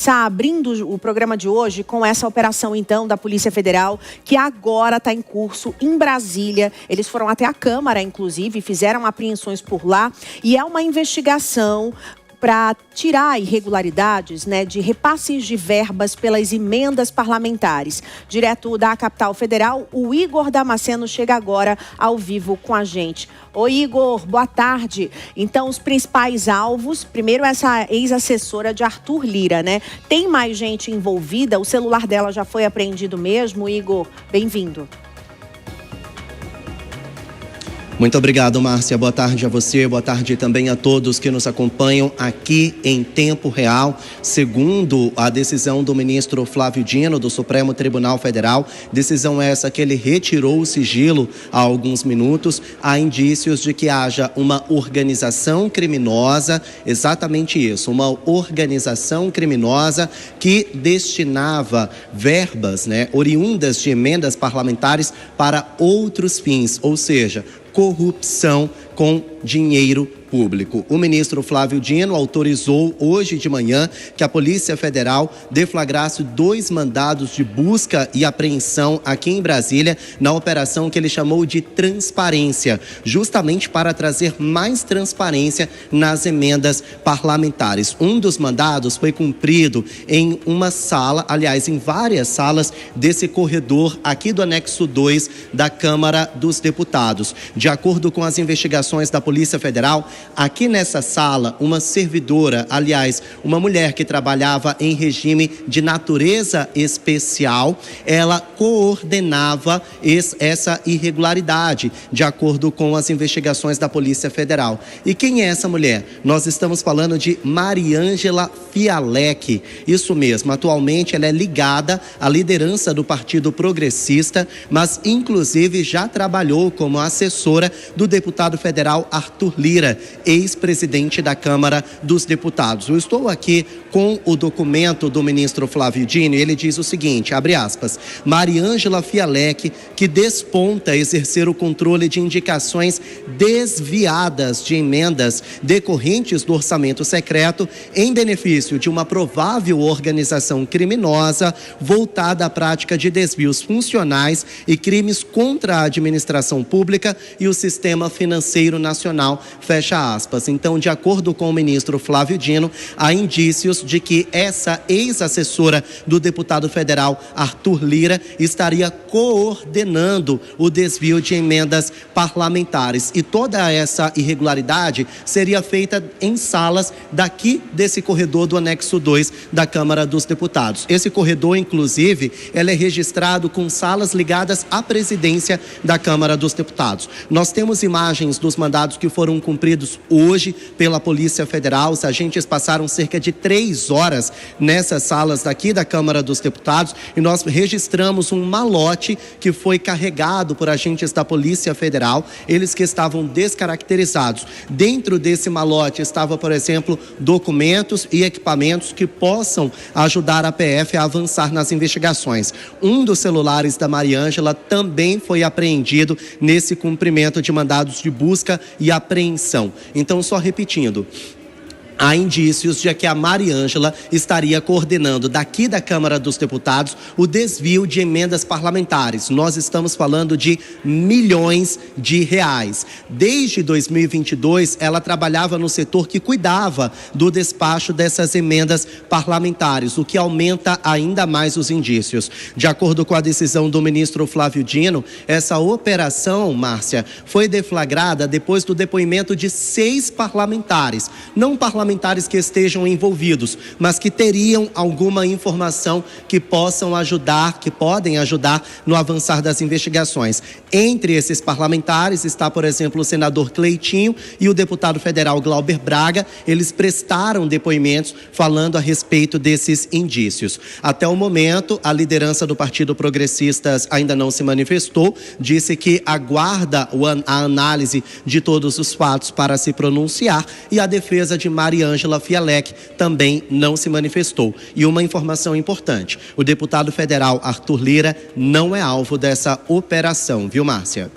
Abrindo o programa de hoje com essa operação, então, da Polícia Federal, que agora está em curso em Brasília. Eles foram até a Câmara, inclusive, fizeram apreensões por lá. E é uma investigação para tirar irregularidades, de repasses de verbas pelas emendas parlamentares. Direto da capital federal, o Igor Damasceno chega agora ao vivo com a gente. Oi, Igor, boa tarde. Então, os principais alvos, primeiro essa ex-assessora de Arthur Lira, Tem mais gente envolvida? O celular dela já foi apreendido mesmo? Igor, bem-vindo. Muito obrigado, Márcia. Boa tarde a você, boa tarde também a todos que nos acompanham aqui em tempo real. Segundo a decisão do ministro Flávio Dino, do Supremo Tribunal Federal, decisão essa que ele retirou o sigilo há alguns minutos, há indícios de que haja uma organização criminosa, exatamente isso, uma organização criminosa que destinava verbas, oriundas de emendas parlamentares para outros fins, ou seja, corrupção com dinheiro público. O ministro Flávio Dino autorizou hoje de manhã que a Polícia Federal deflagrasse 2 mandados de busca e apreensão aqui em Brasília na operação que ele chamou de transparência, justamente para trazer mais transparência nas emendas parlamentares. Um dos mandados foi cumprido em uma sala, aliás, em várias salas desse corredor aqui do anexo 2 da Câmara dos Deputados. De acordo com as investigações da Polícia Federal, aqui nessa sala, uma servidora, aliás, uma mulher que trabalhava em regime de natureza especial, ela coordenava essa irregularidade, de acordo com as investigações da Polícia Federal. E quem é essa mulher? Nós estamos falando de Mariângela Fialec. Isso mesmo, atualmente ela é ligada à liderança do Partido Progressista, mas inclusive já trabalhou como assessora do deputado federal Arthur Lira, ex-presidente da Câmara dos Deputados. Eu estou aqui com o documento do ministro Flávio Dino e ele diz o seguinte, abre aspas, Mariângela Fialec, que desponta exercer o controle de indicações desviadas de emendas decorrentes do orçamento secreto em benefício de uma provável organização criminosa voltada à prática de desvios funcionais e crimes contra a administração pública e o sistema financeiro nacional, fecha aspas. Então, de acordo com o ministro Flávio Dino, há indícios de que essa ex-assessora do deputado federal Arthur Lira estaria coordenando o desvio de emendas parlamentares. E toda essa irregularidade seria feita em salas daqui desse corredor do anexo 2 da Câmara dos Deputados. Esse corredor, inclusive, ele é registrado com salas ligadas à presidência da Câmara dos Deputados. Nós temos imagens dos mandados que foram cumpridos hoje pela Polícia Federal. Os agentes passaram cerca de 3 horas nessas salas daqui da Câmara dos Deputados e nós registramos um malote que foi carregado por agentes da Polícia Federal, eles que estavam descaracterizados. Dentro desse malote estava, por exemplo, documentos e equipamentos que possam ajudar a PF a avançar nas investigações. Um dos celulares da Mariângela também foi apreendido nesse cumprimento de mandados de busca e apreensão. Então, só repetindo, há indícios de que a Mariângela estaria coordenando daqui da Câmara dos Deputados o desvio de emendas parlamentares. Nós estamos falando de milhões de reais. Desde 2022, ela trabalhava no setor que cuidava do despacho dessas emendas parlamentares, o que aumenta ainda mais os indícios. De acordo com a decisão do ministro Flávio Dino, essa operação, Márcia, foi deflagrada depois do depoimento de 6 parlamentares. Não parlamentares que estejam envolvidos, mas que teriam alguma informação que possam ajudar, que podem ajudar no avançar das investigações. Entre esses parlamentares está, por exemplo, o senador Cleitinho e o deputado federal Glauber Braga. Eles prestaram depoimentos falando a respeito desses indícios. Até o momento, a liderança do Partido Progressistas ainda não se manifestou, disse que aguarda a análise de todos os fatos para se pronunciar e a defesa de Mariângela Fialec também não se manifestou. E uma informação importante, o deputado federal Arthur Lira não é alvo dessa operação, viu, Márcia?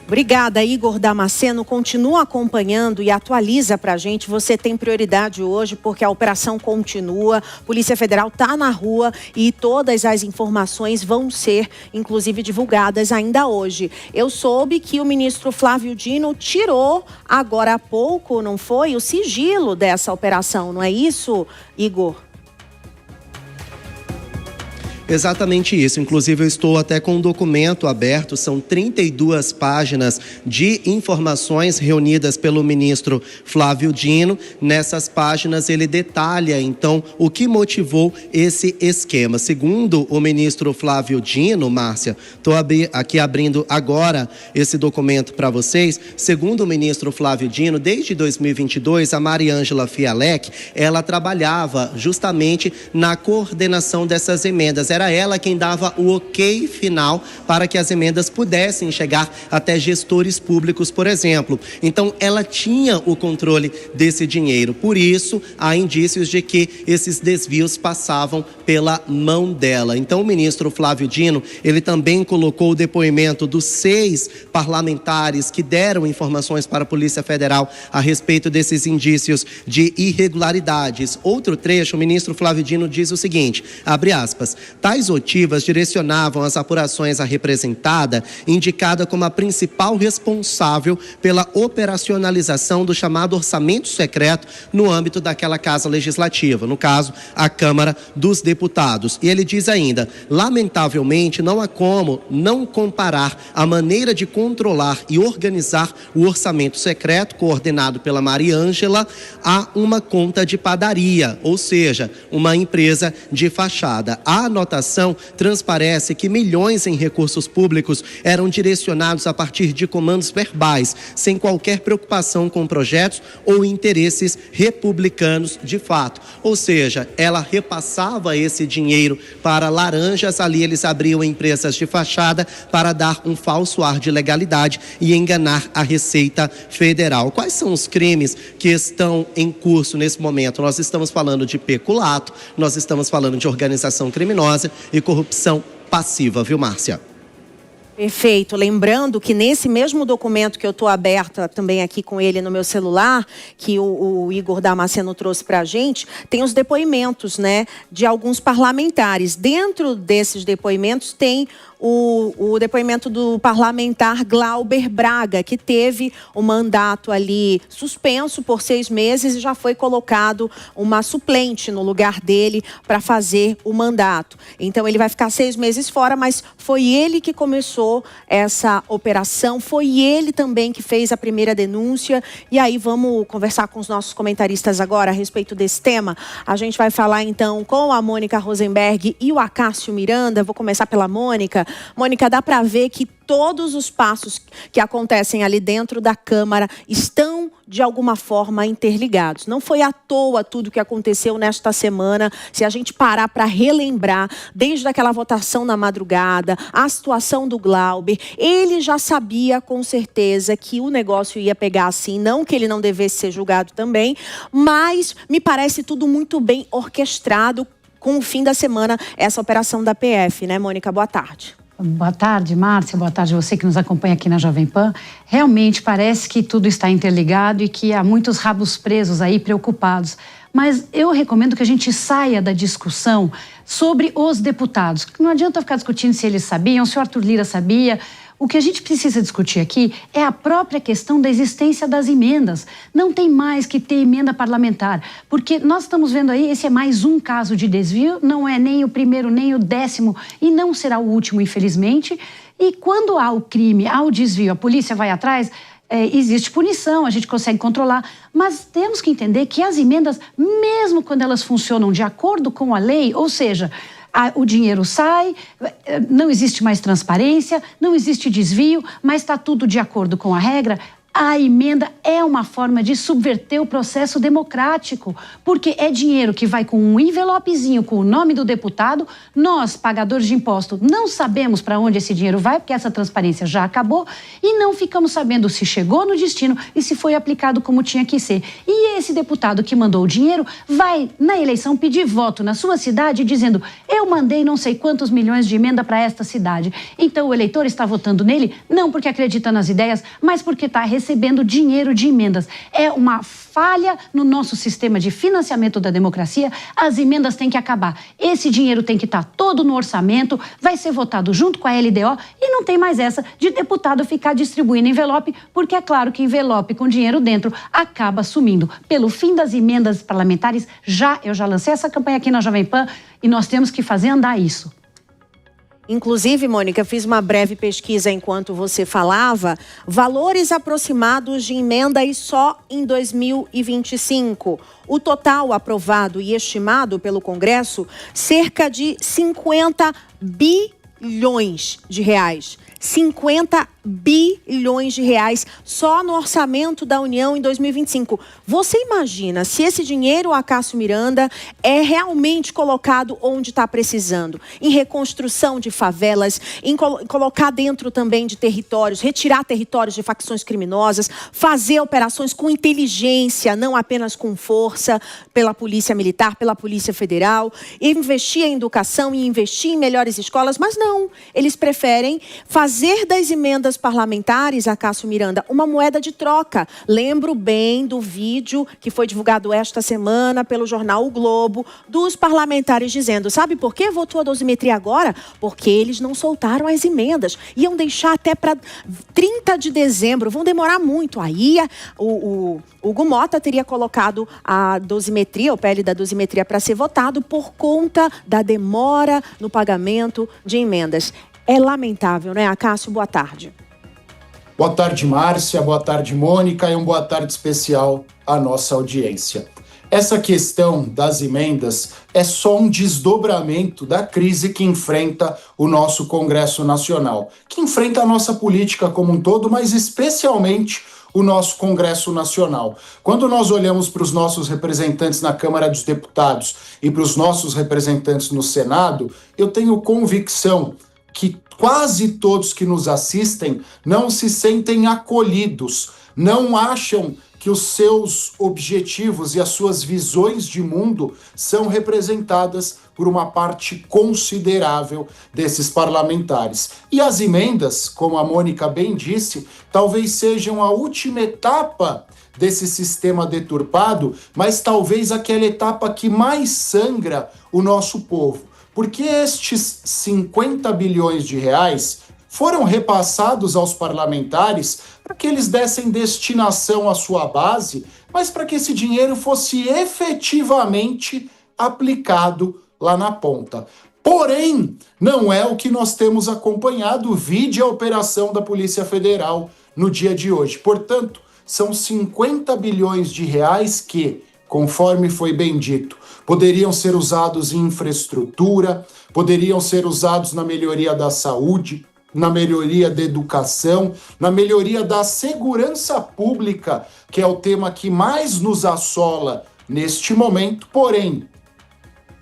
Obrigada, Igor Damasceno. Continua acompanhando e atualiza pra gente. Você tem prioridade hoje porque a operação continua. Polícia Federal está na rua e todas as informações vão ser, inclusive, divulgadas ainda hoje. Eu soube que o ministro Flávio Dino tirou agora há pouco, não foi? O sigilo dessa operação, não é isso, Igor? Exatamente isso. Inclusive, eu estou até com um documento aberto. São 32 páginas de informações reunidas pelo ministro Flávio Dino. Nessas páginas, ele detalha, então, o que motivou esse esquema. Segundo o ministro Flávio Dino, Márcia, estou aqui abrindo agora esse documento para vocês. Segundo o ministro Flávio Dino, desde 2022, a Mariângela Fialec, ela trabalhava justamente na coordenação dessas emendas. Era ela quem dava o ok final para que as emendas pudessem chegar até gestores públicos, por exemplo. Então, ela tinha o controle desse dinheiro. Por isso, há indícios de que esses desvios passavam pela mão dela. Então, o ministro Flávio Dino, ele também colocou o depoimento dos 6 parlamentares que deram informações para a Polícia Federal a respeito desses indícios de irregularidades. Outro trecho, o ministro Flávio Dino diz o seguinte, abre aspas, tais motivas direcionavam as apurações à representada, indicada como a principal responsável pela operacionalização do chamado orçamento secreto no âmbito daquela casa legislativa, no caso, a Câmara dos Deputados. E ele diz ainda, lamentavelmente, não há como não comparar a maneira de controlar e organizar o orçamento secreto, coordenado pela Mariângela, a uma conta de padaria, ou seja, uma empresa de fachada. A anotação transparece que milhões em recursos públicos eram direcionados a partir de comandos verbais, sem qualquer preocupação com projetos ou interesses republicanos de fato. Ou seja, ela repassava esse dinheiro para laranjas, ali eles abriam empresas de fachada para dar um falso ar de legalidade e enganar a Receita Federal. Quais são os crimes que estão em curso nesse momento? Nós estamos falando de peculato, nós estamos falando de organização criminosa e corrupção passiva, viu, Márcia? Perfeito. Lembrando que nesse mesmo documento que eu estou aberta também aqui com ele no meu celular, que o Igor Damasceno trouxe para a gente, tem os depoimentos, né, de alguns parlamentares. Dentro desses depoimentos tem o depoimento do parlamentar Glauber Braga, que teve o mandato ali suspenso por 6 meses e já foi colocado uma suplente no lugar dele para fazer o mandato. Então ele vai ficar 6 meses fora, mas foi ele que começou essa operação, foi ele também que fez a primeira denúncia. E aí vamos conversar com os nossos comentaristas agora a respeito desse tema. A gente vai falar então com a Mônica Rosenberg e o Acácio Miranda. Vou começar pela Mônica. Mônica, dá para ver que todos os passos que acontecem ali dentro da Câmara estão, de alguma forma, interligados. Não foi à toa tudo que aconteceu nesta semana. Se a gente parar para relembrar, desde aquela votação na madrugada, a situação do Glauber, ele já sabia com certeza que o negócio ia pegar assim, não que ele não devesse ser julgado também, mas me parece tudo muito bem orquestrado com o fim da semana, essa operação da PF, né, Mônica? Boa tarde. Boa tarde, Márcia. Boa tarde a você que nos acompanha aqui na Jovem Pan. Realmente parece que tudo está interligado e que há muitos rabos presos aí, preocupados. Mas eu recomendo que a gente saia da discussão sobre os deputados. Não adianta ficar discutindo se eles sabiam, se o Arthur Lira sabia. O que a gente precisa discutir aqui é a própria questão da existência das emendas. Não tem mais que ter emenda parlamentar, porque nós estamos vendo aí, esse é mais um caso de desvio, não é nem o primeiro, nem o 10º e não será o último, infelizmente. E quando há o crime, há o desvio, a polícia vai atrás, existe punição, a gente consegue controlar, mas temos que entender que as emendas, mesmo quando elas funcionam de acordo com a lei, ou seja, o dinheiro sai, não existe mais transparência, não existe desvio, mas está tudo de acordo com a regra, A emenda é uma forma de subverter o processo democrático, porque é dinheiro que vai com um envelopezinho com o nome do deputado. Nós, pagadores de imposto, não sabemos para onde esse dinheiro vai, porque essa transparência já acabou, e não ficamos sabendo se chegou no destino e se foi aplicado como tinha que ser. E esse deputado que mandou o dinheiro vai, na eleição, pedir voto na sua cidade dizendo: eu mandei não sei quantos milhões de emenda para esta cidade. Então o eleitor está votando nele não porque acredita nas ideias, mas porque está recebendo dinheiro de emendas. É uma falha no nosso sistema de financiamento da democracia. As emendas têm que acabar. Esse dinheiro tem que estar todo no orçamento, vai ser votado junto com a LDO e não tem mais essa de deputado ficar distribuindo envelope, porque é claro que envelope com dinheiro dentro acaba sumindo. Pelo fim das emendas parlamentares, eu já lancei essa campanha aqui na Jovem Pan e nós temos que fazer andar isso. Inclusive, Mônica, fiz uma breve pesquisa enquanto você falava. Valores aproximados de emendas só em 2025. O total aprovado e estimado pelo Congresso, cerca de 50 bilhões de reais. 50 bilhões de reais só no orçamento da União em 2025. Você imagina se esse dinheiro, Acácio Miranda, é realmente colocado onde está precisando? Em reconstrução de favelas, em colocar dentro também de territórios, retirar territórios de facções criminosas, fazer operações com inteligência, não apenas com força, pela Polícia Militar, pela Polícia Federal, investir em educação e investir em melhores escolas, mas não. Eles preferem fazer das emendas parlamentares, Acácio Miranda, uma moeda de troca. Lembro bem do vídeo que foi divulgado esta semana pelo jornal O Globo, dos parlamentares dizendo: sabe por que votou a dosimetria agora? Porque eles não soltaram as emendas. Iam deixar até para 30 de dezembro, vão demorar muito. Aí o Hugo Mota teria colocado a dosimetria, o PL da dosimetria, para ser votado por conta da demora no pagamento de emendas. É lamentável, né, Acácio? Boa tarde. Boa tarde, Márcia. Boa tarde, Mônica. E boa tarde especial à nossa audiência. Essa questão das emendas é só um desdobramento da crise que enfrenta o nosso Congresso Nacional, que enfrenta a nossa política como um todo, mas especialmente o nosso Congresso Nacional. Quando nós olhamos para os nossos representantes na Câmara dos Deputados e para os nossos representantes no Senado, eu tenho convicção que quase todos que nos assistem não se sentem acolhidos, não acham que os seus objetivos e as suas visões de mundo são representadas por uma parte considerável desses parlamentares. E as emendas, como a Mônica bem disse, talvez sejam a última etapa desse sistema deturpado, mas talvez aquela etapa que mais sangra o nosso povo. Porque estes 50 bilhões de reais foram repassados aos parlamentares para que eles dessem destinação à sua base, mas para que esse dinheiro fosse efetivamente aplicado lá na ponta. Porém, não é o que nós temos acompanhado, vide a operação da Polícia Federal no dia de hoje. Portanto, são 50 bilhões de reais que, conforme foi bem dito, poderiam ser usados em infraestrutura, poderiam ser usados na melhoria da saúde, na melhoria da educação, na melhoria da segurança pública, que é o tema que mais nos assola neste momento. Porém,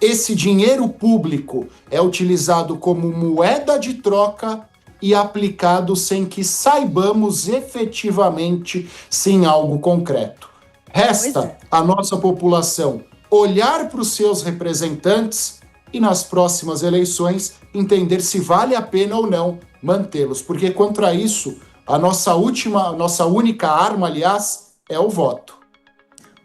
esse dinheiro público é utilizado como moeda de troca e aplicado sem que saibamos efetivamente sem algo concreto. Resta à nossa população olhar para os seus representantes e, nas próximas eleições, entender se vale a pena ou não mantê-los. Porque, contra isso, a nossa única arma, aliás, é o voto.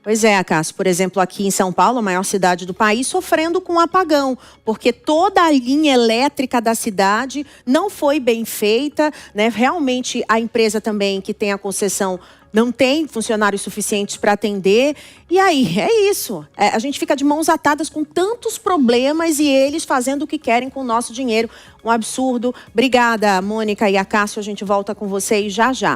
Pois é, Acácio, por exemplo, aqui em São Paulo, a maior cidade do país, sofrendo com um apagão, porque toda a linha elétrica da cidade não foi bem feita, né? Realmente a empresa também que tem a concessão não tem funcionários suficientes para atender. E aí, é isso. A gente fica de mãos atadas com tantos problemas e eles fazendo o que querem com o nosso dinheiro. Um absurdo. Obrigada, Mônica e Acácio. A gente volta com vocês já já.